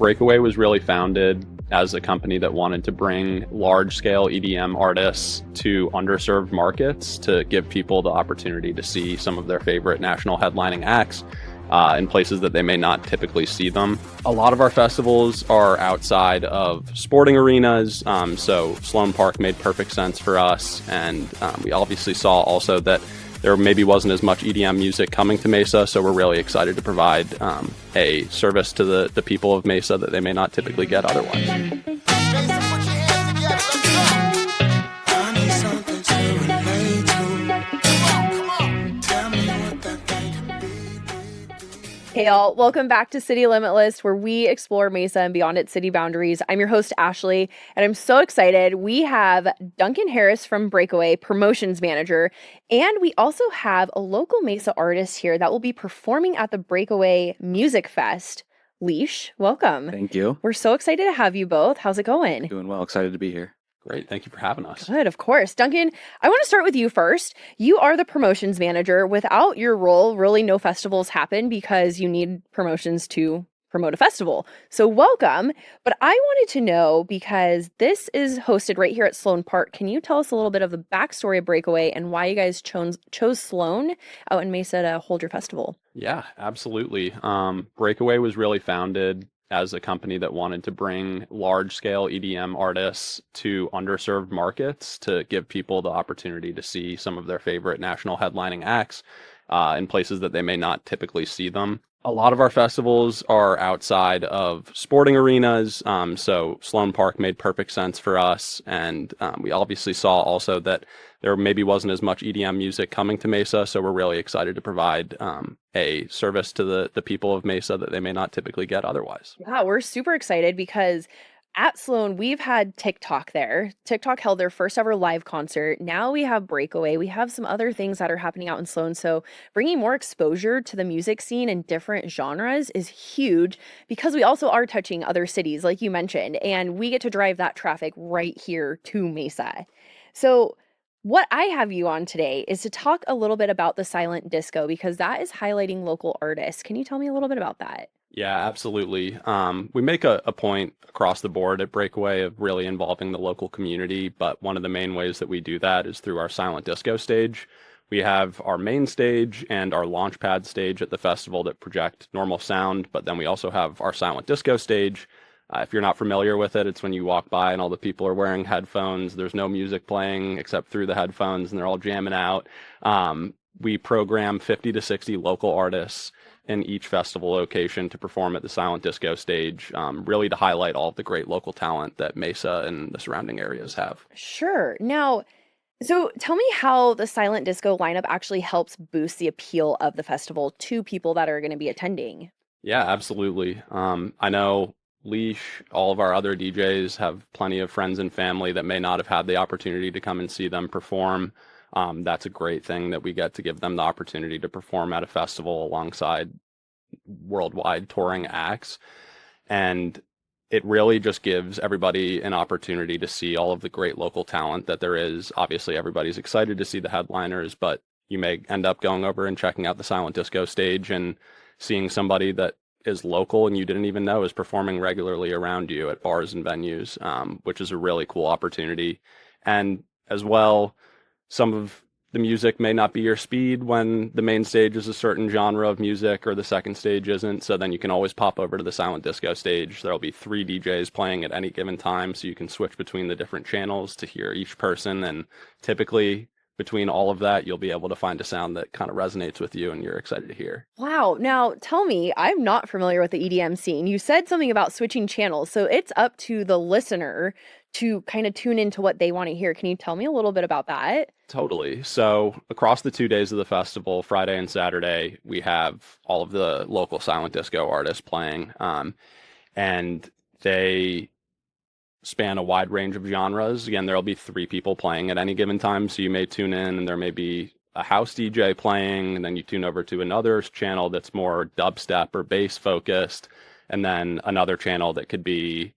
Breakaway was really founded as a company that wanted to bring large-scale EDM artists to underserved markets to give people the opportunity to see some of their favorite national headlining acts in places that they may not typically see them. A lot of our festivals are outside of sporting arenas, so Sloan Park made perfect sense for us, and we obviously saw also that there maybe wasn't as much EDM music coming to Mesa, so we're really excited to provide a service to the people of Mesa that they may not typically get otherwise. Hey y'all, welcome back to City Limitless, where we explore Mesa and beyond its city boundaries. I'm your host, Ashley, and I'm so excited. We have Duncan Harris from Breakaway, Promotions Manager, and we also have a local Mesa artist here that will be performing at the Breakaway Music Fest. LEESH, welcome. Thank you. We're so excited to have you both. How's it going? Doing well. Excited to be here. Great. Thank you for having us. Good, of course. Duncan, I want to start with you first. You are the promotions manager. Without your role, really no festivals happen because you need promotions to promote a festival. So welcome. But I wanted to know, because this is hosted right here at Sloan Park, can you tell us a little bit of the backstory of Breakaway and why you guys chose Sloan out in Mesa to hold your festival? Yeah, absolutely. Breakaway was really founded as a company that wanted to bring large-scale EDM artists to underserved markets to give people the opportunity to see some of their favorite national headlining acts in places that they may not typically see them. A lot of our festivals are outside of sporting arenas, so Sloan Park made perfect sense for us, and we obviously saw also that there maybe wasn't as much EDM music coming to Mesa, so we're really excited to provide a service to the people of Mesa that they may not typically get otherwise. Yeah, we're super excited because at Sloan, we've had TikTok there. TikTok held their first ever live concert. Now we have Breakaway. We have some other things that are happening out in Sloan. So bringing more exposure to the music scene in different genres is huge because we also are touching other cities, like you mentioned, and we get to drive that traffic right here to Mesa. So what I have you on today is to talk a little bit about the silent disco because that is highlighting local artists. Can you tell me a little bit about that? Yeah, absolutely. We make a point across the board at Breakaway of really involving the local community, but one of the main ways that we do that is through our silent disco stage. We have our main stage and our launchpad stage at the festival that project normal sound, but then we also have our silent disco stage. If you're not familiar with it, it's when you walk by and all the people are wearing headphones. There's no music playing except through the headphones, and they're all jamming out. We program 50 to 60 local artists in each festival location to perform at the silent disco stage, really to highlight all of the great local talent that Mesa and the surrounding areas have. Sure. Now, so tell me how the silent disco lineup actually helps boost the appeal of the festival to people that are going to be attending. Yeah, absolutely. I know LEESH, all of our other DJs have plenty of friends and family that may not have had the opportunity to come and see them perform. That's a great thing that we get to give them the opportunity to perform at a festival alongside worldwide touring acts. And it really just gives everybody an opportunity to see all of the great local talent that there is. Obviously, everybody's excited to see the headliners, but you may end up going over and checking out the silent disco stage and seeing somebody that is local and you didn't even know is performing regularly around you at bars and venues, which is a really cool opportunity. And as well, some of the music may not be your speed when the main stage is a certain genre of music or the second stage isn't. So then you can always pop over to the silent disco stage. There'll be 3 DJs playing at any given time, so you can switch between the different channels to hear each person. And typically between all of that, you'll be able to find a sound that kind of resonates with you and you're excited to hear. Wow. Now, tell me, I'm not familiar with the EDM scene. You said something about switching channels, so it's up to the listener to kind of tune into what they want to hear. Can you tell me a little bit about that? Totally. So across the 2 days of the festival, Friday and Saturday, we have all of the local silent disco artists playing, and they span a wide range of genres. Again, there'll be 3 people playing at any given time, so you may tune in and there may be a house DJ playing, and then you tune over to another channel that's more dubstep or bass focused, and then another channel that could be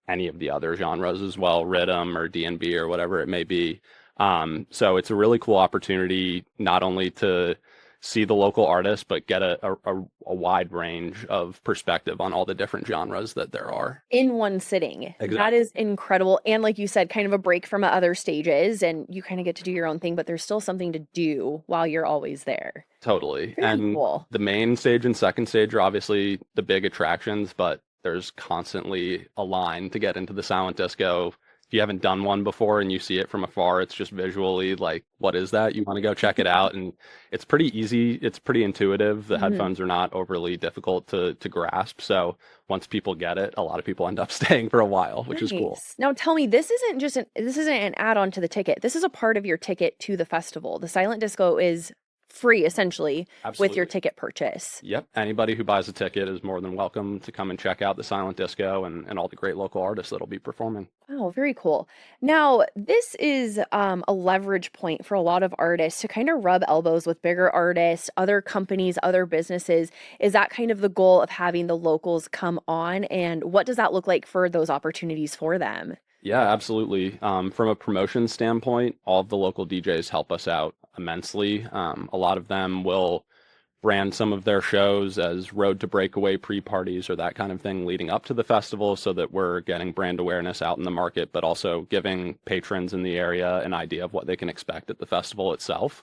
any of the other genres as well, rhythm or D&B or whatever it may be. So it's a really cool opportunity not only to see the local artists, but get a wide range of perspective on all the different genres that there are. In one sitting. That Exactly. is incredible. And like you said, kind of a break from other stages, and you kind of get to do your own thing, but there's still something to do while you're always there. Totally. Very And cool. the main stage and second stage are obviously the big attractions, but there's constantly a line to get into the silent disco. If you haven't done one before and you see it from afar, it's just visually like, what is that? You want to go check it out. And it's pretty easy. It's pretty intuitive. The Mhm. headphones are not overly difficult to grasp. So once people get it, a lot of people end up staying for a while, which is cool. Nice. Now tell me, this isn't an add-on to the ticket. This is a part of your ticket to the festival. The silent disco is free essentially with your Absolutely. ticket purchase. Yep. Anybody who buys a ticket is more than welcome to come and check out the silent disco and all the great local artists that'll be performing. Oh, very cool. Now, this is a leverage point for a lot of artists to kind of rub elbows with bigger artists, other companies, other businesses. Is that kind of the goal of having the locals come on? And what does that look like for those opportunities for them? Yeah, absolutely. From a promotion standpoint, all of the local DJs help us out immensely. A lot of them will brand some of their shows as Road to Breakaway pre-parties or that kind of thing leading up to the festival so that we're getting brand awareness out in the market, but also giving patrons in the area an idea of what they can expect at the festival itself,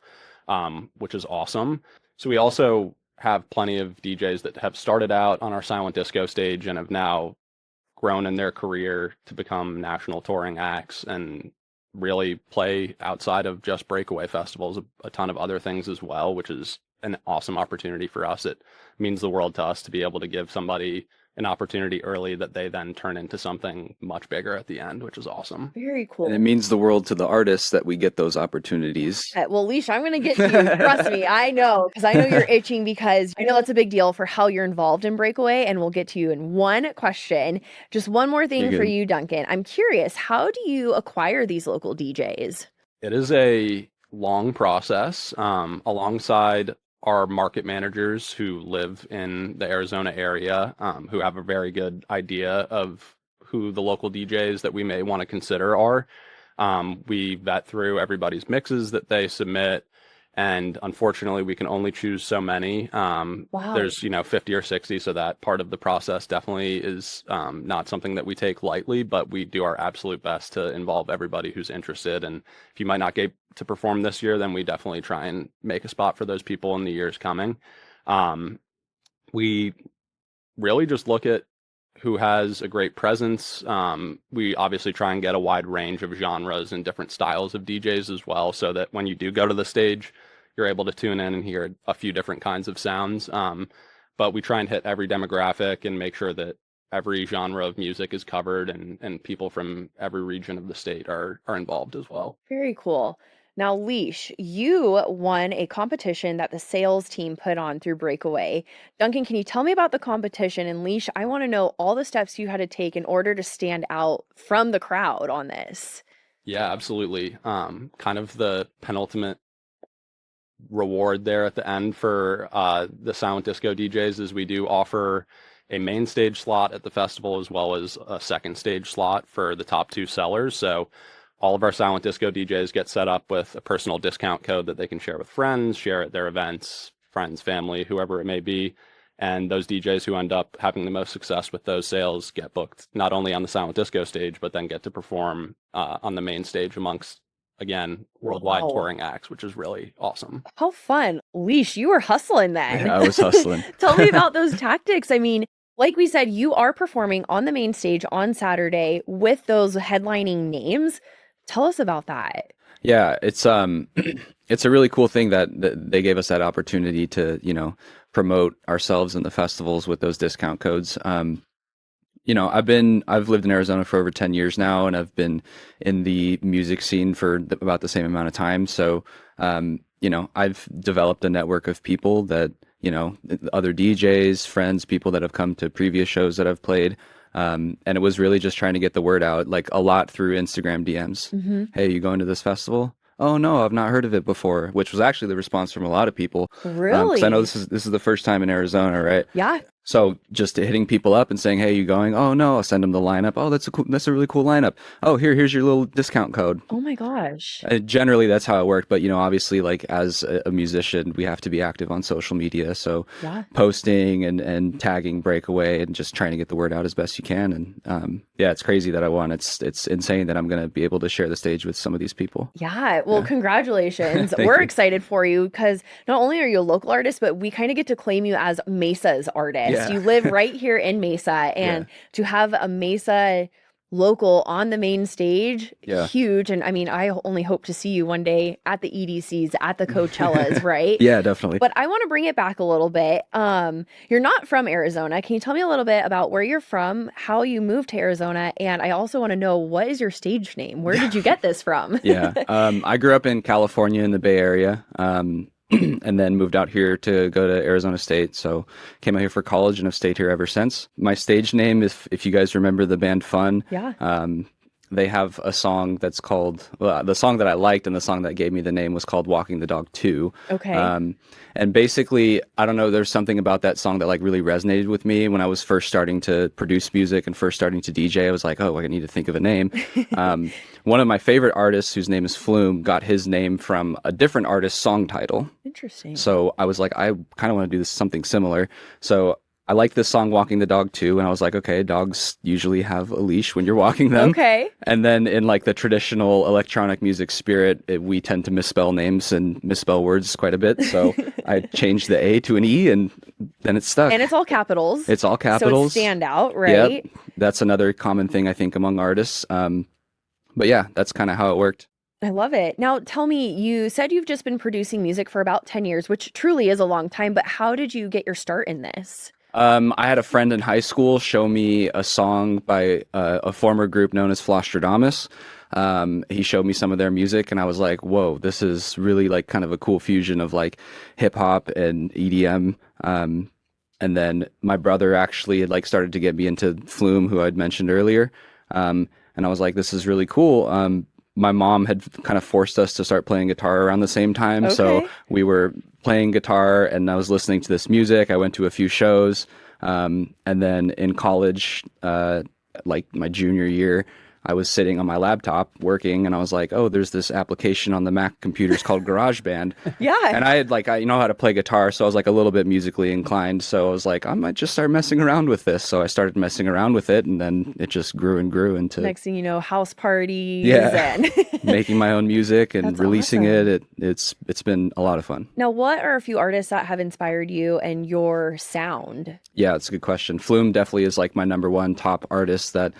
which is awesome. So we also have plenty of DJs that have started out on our silent disco stage and have now grown in their career to become national touring acts and really play outside of just breakaway festivals, a ton of other things as well, which is an awesome opportunity for us. It means the world to us to be able to give somebody an opportunity early that they then turn into something much bigger at the end, which is awesome. Very And it cool. means the world to the artists that we get those opportunities. Well, Leash, I'm going to get to you. Trust me. I know, because I know you're itching because I know that's a big deal for how you're involved in Breakaway. And we'll get to you in one question. Just one more You're thing for good. you, Duncan. I'm curious, how do you acquire these local DJs? It is a long process alongside our market managers who live in the Arizona area, who have a very good idea of who the local DJs that we may want to consider are. We vet through everybody's mixes that they submit, and unfortunately, we can only choose so many. Wow. There's, 50 or 60, so that part of the process definitely is not something that we take lightly, but we do our absolute best to involve everybody who's interested. And if you might not get to perform this year, then we definitely try and make a spot for those people in the years coming. We really just look at who has a great presence. We obviously try and get a wide range of genres and different styles of DJs as well, so that when you do go to the stage, you're able to tune in and hear a few different kinds of sounds. But we try and hit every demographic and make sure that every genre of music is covered and people from every region of the state are involved as well. Very cool. Now, Leash, you won a competition that the sales team put on through Breakaway. Duncan, can you tell me about the competition? And Leash, I want to know all the steps you had to take in order to stand out from the crowd on this. Yeah, absolutely. Kind of the penultimate reward there at the end for the silent disco DJs is we do offer a main stage slot at the festival as well as a second stage slot for the top two sellers. So all of our silent disco DJs get set up with a personal discount code that they can share with friends, share at their events, friends, family, whoever it may be. And those DJs who end up having the most success with those sales get booked not only on the silent disco stage, but then get to perform on the main stage amongst, again, worldwide Wow. touring acts, which is really awesome. How fun. Leash, you were hustling then. Yeah, I was hustling. Tell me about those tactics. I mean, like we said, you are performing on the main stage on Saturday with those headlining names. Tell us about that. Yeah, it's it's a really cool thing that they gave us that opportunity to, promote ourselves in the festivals with those discount codes. I've lived in Arizona for over 10 years now, and I've been in the music scene for about the same amount of time. So, I've developed a network of people that, other DJs, friends, people that have come to previous shows that I've played. And it was really just trying to get the word out, like a lot through Instagram DMs. Hmm. Hey, you going to this festival? Oh no, I've not heard of it before, which was actually the response from a lot of people. Because I know Really? this is the first time in Arizona, right? Yeah. So just hitting people up and saying, "Hey, you going?" "Oh no," I'll send them the lineup. "Oh, that's a really cool lineup. Oh, here's your little discount code." Oh my gosh. Generally, that's how it worked. But obviously, like as a musician, we have to be active on social media. So Yeah. posting and tagging Breakaway and just trying to get the word out as best you can. And yeah, it's crazy that I won. It's insane that I'm going to be able to share the stage with some of these people. Yeah. Well, Yeah. congratulations. Thank We're you. excited for you because not only are you a local artist, but we kind of get to claim you as Mesa's artist. Yeah. You live right here in Mesa, and Yeah. to have a Mesa local on the main stage, Yeah. huge. And I mean, I only hope to see you one day at the EDCs, at the Coachellas, right? Yeah, definitely. But I want to bring it back a little bit. You're not from Arizona. Can you tell me a little bit about where you're from, how you moved to Arizona, and I also want to know, what is your stage name? Where did you get this from? Yeah. I grew up in California in the Bay Area. And then moved out here to go to Arizona State. So came out here for college and have stayed here ever since. My stage name, if you guys remember the band Fun, Yeah. they have a song that's called, well, the song that I liked and the song that gave me the name was called Walking the Dog 2. Okay. And basically, I don't know, there's something about that song that like really resonated with me when I was first starting to produce music and first starting to DJ. I was like, oh, I need to think of a name. One of my favorite artists, whose name is Flume, got his name from a different artist's song title. Interesting. So I was like, I kind of want to do this something similar. So I liked this song, Walking the Dog 2, and I was like, okay, dogs usually have a leash when you're walking them. Okay. And then in like the traditional electronic music spirit, we tend to misspell names and misspell words quite a bit. So I changed the A to an E, and then it stuck. And it's all capitals. It's all capitals. So it stand out, right? Yep. That's another common thing, I think, among artists. But yeah, that's kind of how it worked. I love it. Now, tell me, you said you've just been producing music for about 10 years, which truly is a long time, but how did you get your start in this? I had a friend in high school show me a song by a former group known as Flostradamus. He showed me some of their music, and I was like, whoa, this is really like kind of a cool fusion of like hip hop and EDM. And then my brother actually had like started to get me into Flume, who I'd mentioned earlier. And I was like, this is really cool. My mom had kind of forced us to start playing guitar around the same time. Okay. So we were playing guitar and I was listening to this music. I went to a few shows. And then in college, like my junior year, I was sitting on my laptop working and I was like, oh, there's this application on the Mac computers called GarageBand. Yeah. And I had like, I know how to play guitar. So I was like a little bit musically inclined. So I was like, I might just start messing around with this. So I started messing around with it and then it just grew and grew into Next thing you know, house parties Yeah. and making my own music and That's releasing awesome. It's been a lot of fun. Now, what are a few artists that have inspired you and your sound? Yeah, it's a good question. Flume definitely is like my number one top artist that,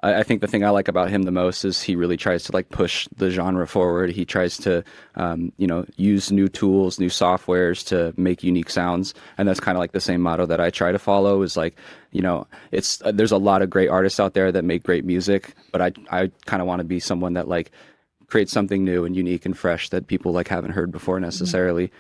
I think the thing I like about him the most is he really tries to like push the genre forward. He tries to, use new tools, new softwares to make unique sounds. And that's kind of like the same motto that I try to follow is like, there's a lot of great artists out there that make great music, but I kind of want to be someone that like creates something new and unique and fresh that people like haven't heard before necessarily.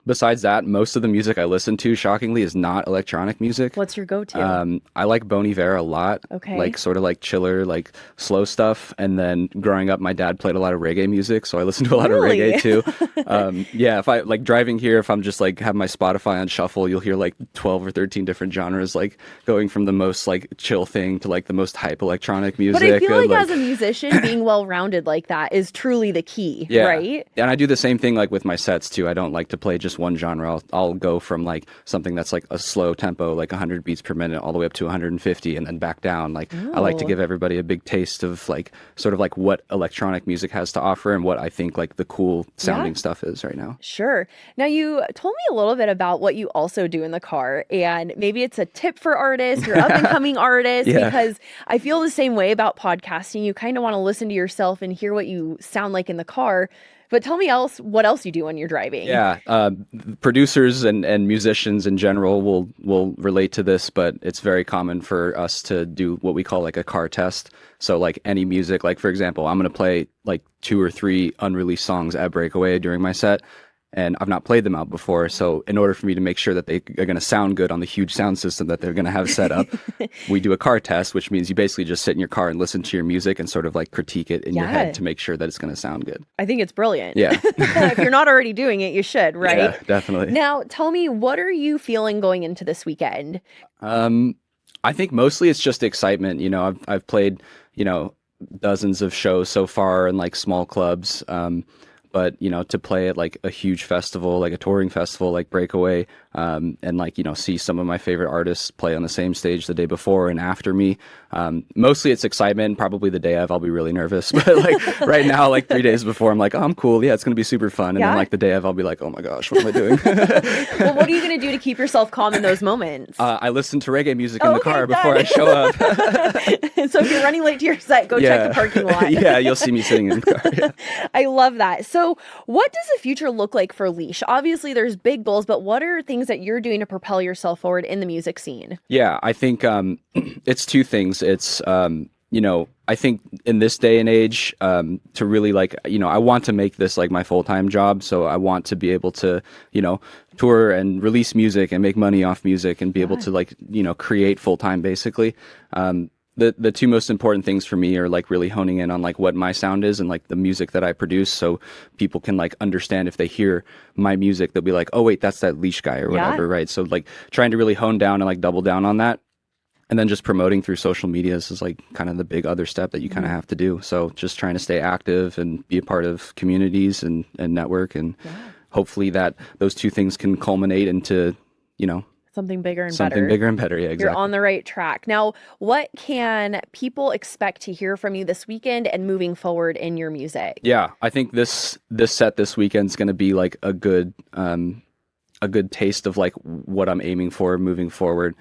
Besides that, most of the music I listen to, shockingly, is not electronic music. What's your go-to? I like Bon Iver a lot. Okay. Like sort of like chiller, like slow stuff. And then growing up, my dad played a lot of reggae music, so I listened to a lot Really? of reggae too. Yeah, if I like driving here, if I'm just like have my Spotify on shuffle, you'll hear like 12 or 13 different genres, like going from the most like chill thing to like the most hype electronic music. But I feel and, like as a musician, being well-rounded like that is truly the key, yeah. right? And I do the same thing like with my sets too. I don't like to play just one genre. I'll go from like something that's like a slow tempo, like 100 beats per minute, all the way up to 150 and then back down. Like I like to Oh. give everybody a big taste of like sort of like what electronic music has to offer and what I think like the cool sounding stuff is right now. Sure. Now, you told me a little bit about what you also do in the car, and maybe it's a tip for artists, your up and coming artists, Yeah. because I feel the same way about podcasting. You kind of want to listen to yourself and hear what you sound like in the car. But tell me what else you do when you're driving. Yeah, producers and musicians in general will relate to this, but it's very common for us to do what we call like a car test. So like any music, like for example, I'm going to play like 2 or 3 unreleased songs at Breakaway during my set. and I've not played them out before. So in order for me to make sure that they are going to sound good on the huge sound system that they're going to have set up, we do a car test, which means you basically just sit in your car and listen to your music and sort of like critique it in your head to make sure that it's going to sound good. I think it's brilliant. Yeah. If you're not already doing it, you should, right? Yeah, definitely. Now, tell me, what are you feeling going into this weekend? I think mostly it's just excitement. You know, I've played, you know, dozens of shows so far in like small clubs. But, you know, to play at like a huge festival, like a touring festival like Breakaway, and like, you know, see some of my favorite artists play on the same stage the day before and after me. Mostly it's excitement. Probably the day of, I'll be really nervous. But like right now, like 3 days before, I'm like, oh, I'm cool. Yeah, it's going to be super fun. And then like the day of, I'll be like, oh my gosh, what am I doing? Well, what are you going to do to keep yourself calm in those moments? I listen to reggae music in the car before I show up. So if you're running late to your set, go check the parking lot. Yeah, you'll see me sitting in the car. Yeah. I love that. So what does the future look like for LEESH? Obviously, there's big goals, but what are things that you're doing to propel yourself forward in the music scene? Yeah, I think it's two things. It's, you know, I think in this day and age, to really like, you know, I want to make this like my full-time job. So I want to be able to, you know, tour and release music and make money off music and be able to like, you know, create full-time basically. The two most important things for me are like really honing in on like what my sound is and like the music that I produce, so people can like understand if they hear my music, they'll be like, oh wait, that's that LEESH guy or whatever, right? So like trying to really hone down and like double down on that. And then just promoting through social media is like kind of the big other step that you kind of have to do. So just trying to stay active and be a part of communities and network, and hopefully that those two things can culminate into, you know, something bigger and something better. bigger and better. Yeah, exactly. You're on the right track. Now, what can people expect to hear from you this weekend and moving forward in your music? Yeah, I think this set this weekend is going to be like a good taste of like what I'm aiming for moving forward.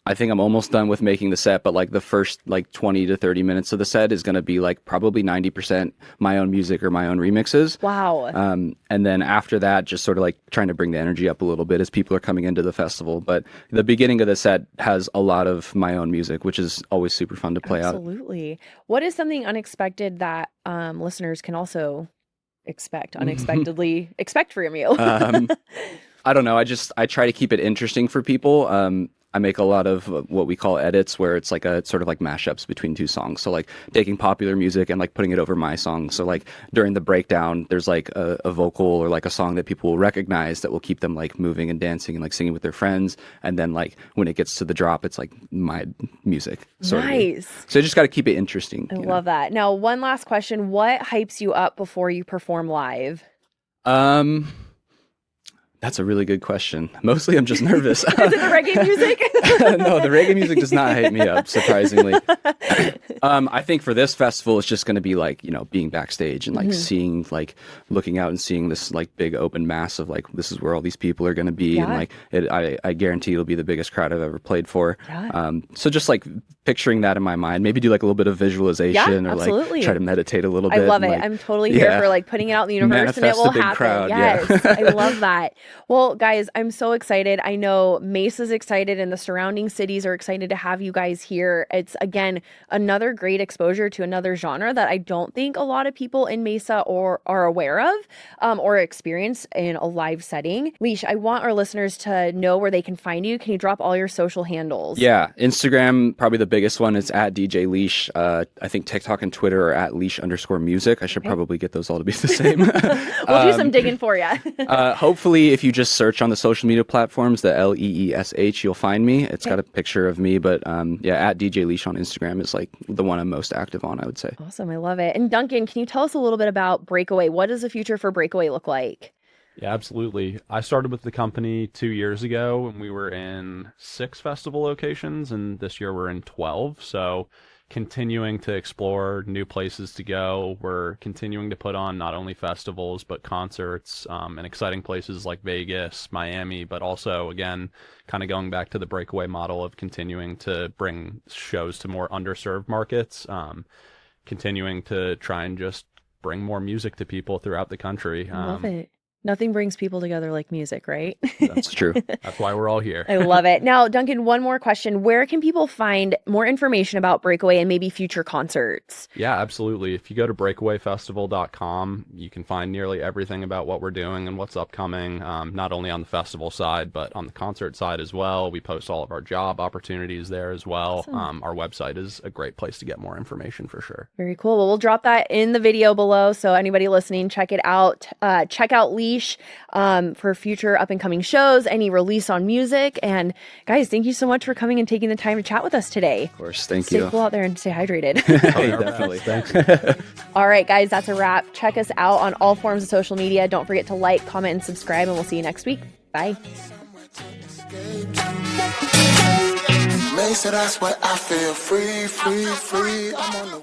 I think I'm almost done with making the set, but like the first like 20 to 30 minutes of the set is going to be like probably 90% my own music or my own remixes. Wow. And then after that, just sort of like trying to bring the energy up a little bit as people are coming into the festival. But the beginning of the set has a lot of my own music, which is always super fun to play out. Absolutely. What is something unexpected that listeners can also unexpectedly expect from you? I don't know. I try to keep it interesting for people. I make a lot of what we call edits, where it's like a sort of like mashups between two songs. So like taking popular music and like putting it over my song. So like during the breakdown, there's like a vocal or like a song that people will recognize that will keep them like moving and dancing and like singing with their friends. And then like when it gets to the drop, it's like my music. Nice. So you just got to keep it interesting. I love that. Now, one last question. What hypes you up before you perform live? That's a really good question. Mostly I'm just nervous. Is it the reggae music? No, the reggae music does not hype me up, surprisingly. I think for this festival, it's just going to be like, you know, being backstage and like seeing, like looking out and seeing this like big open mass of like, this is where all these people are going to be. And like, I guarantee it'll be the biggest crowd I've ever played for. So just like picturing that in my mind, maybe do like a little bit of visualization or like try to meditate a little bit. I love it. Like, I'm totally here for like putting it out in the universe and it will happen. Crowd, yes. I love that. Well, guys, I'm so excited. I know Mesa's excited and the surrounding cities are excited to have you guys here. It's, again, another great exposure to another genre that I don't think a lot of people in Mesa are aware of or experience in a live setting. LEESH, I want our listeners to know where they can find you. Can you drop all your social handles? Yeah, Instagram, probably the biggest one. It's at DJ LEESH. I think TikTok and Twitter are at LEESH_music. I should probably get those all to be the same. We'll do some digging for you. Hopefully, if you just search on the social media platforms, the LEESH, you'll find me. It's got a picture of me, but yeah, at DJ LEESH on Instagram is like the one I'm most active on, I would say. Awesome. I love it. And Duncan, can you tell us a little bit about Breakaway? What does the future for Breakaway look like? Yeah, absolutely. I started with the company 2 years ago and we were in 6 festival locations, and this year we're in 12. So continuing to explore new places to go. We're continuing to put on not only festivals, but concerts in exciting places like Vegas, Miami, but also, again, kind of going back to the Breakaway model of continuing to bring shows to more underserved markets, continuing to try and just bring more music to people throughout the country. I love it. Nothing brings people together like music, right? That's true. That's why we're all here. I love it. Now, Duncan, one more question. Where can people find more information about Breakaway and maybe future concerts? Yeah, absolutely. If you go to breakawayfestival.com, you can find nearly everything about what we're doing and what's upcoming, not only on the festival side, but on the concert side as well. We post all of our job opportunities there as well. Awesome. Our website is a great place to get more information for sure. Very cool. Well, we'll drop that in the video below. So anybody listening, check it out. Check out LEESH for future up and coming shows, any release on music. And guys, thank you so much for coming and taking the time to chat with us today. Of course. Thank Stay you. cool out there and stay hydrated. Hey, definitely. Thanks. All right, guys, that's a wrap. Check us out on all forms of social media. Don't forget to like, comment, and subscribe, and we'll see you next week. Bye. Mesa, that's where I feel free. I'm on the